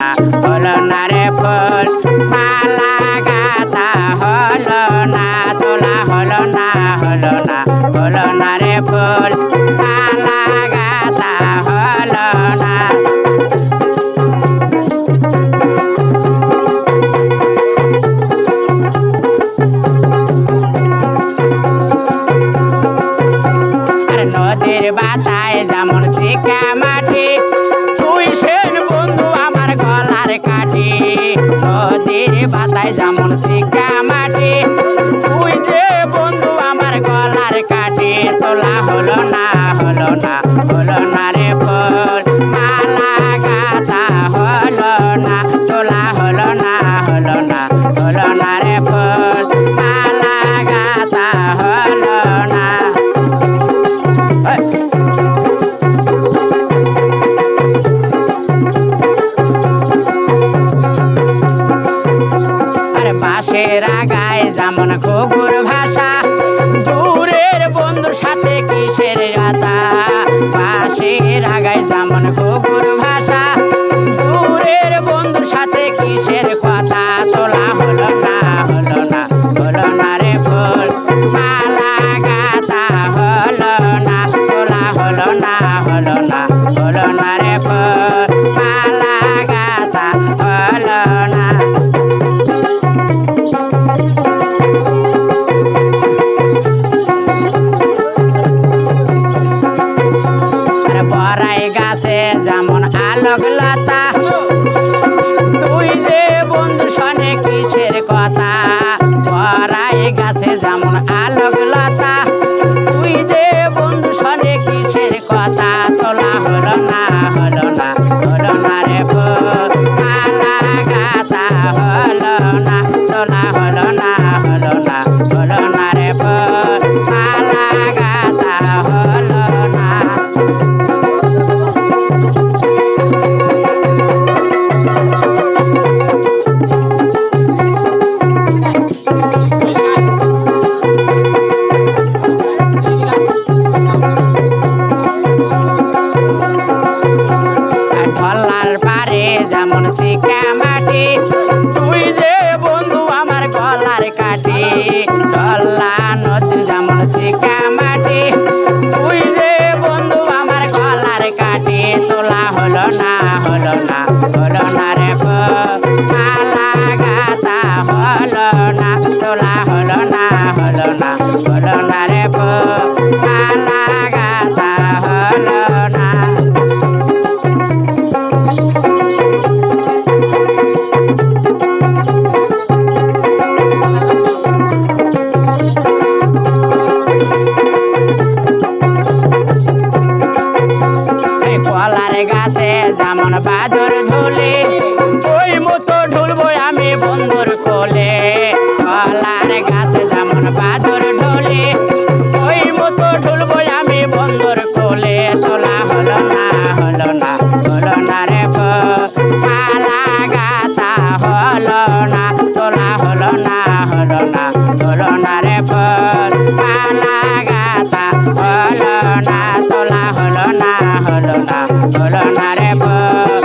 হলো না রে ফুল মালা গাঁথা হলো না তোলা হলো না হলো না রে ফুল মালা গাঁথা হলো না। নদীর বাতায় যেমন শিকা মাটি তুই সেন বন্ধু আমার গলার কাঠি। নদীর বাতায় যেমন শিকা মাটি তুই যে বন্ধু আমার গলার কাঠি। তোলা হলো না রে ফুল মালা গাঁথা হলো না তোলা হলো না রে ফুল মালা গাঁথা হলো না। আরে বাঁশের আগায় যেমন ঘুঘুর ভাষা দূরের বন্ধুর সাথে কিসের কথা। বাঁশের আগায় যেমন ঘুঘুর ভাষা দূরের বন্ধুর সাথে কিসের কথা। তোলা হলো না রে ফুল মালা গাঁথা হলো না তোলা হলো না রে ফুল মালা গাঁথা হলো না। বড়াই গাছে যেমন আলোক লতা তুই যে বন্ধু শোনে কিসের কথা। বড়াই গাছে যেমন আলোক লতা তুই যে বন্ধু শোনে কিসের কথা। তোলা হলো না রে ফুল মালা গাঁথা হলো না তোলা হলো না রে ফুল মালা গাঁথা হলো না। ঢলার পারে যেমন শিকা মাটি তুই যে বন্ধু আমার গলার কাঠি। ঢলা নদীর যেমন শিকা মাটি তুই যে বন্ধু আমার গলার কাঠি। তোলা হলো না রে ফুল মালা গাঁথা হলো না তোলা হলো না রে ফুল মালা গাঁথা হলো না। কলার গাছে যেমন বাদর ঝুলে ওই মতো ঢুলবো আমি বন্ধুর কোলে। কলার গাছে যেমন বাদর ঢোলে ওই মতো ঢুলবো আমি বন্ধুর কোলে। তোলা হলো না রে ফুল মালা গাঁথা হলো না তোলা হলো না রে ফুল মালা গাঁথা হলো না তোলা হলো না রে ফুল।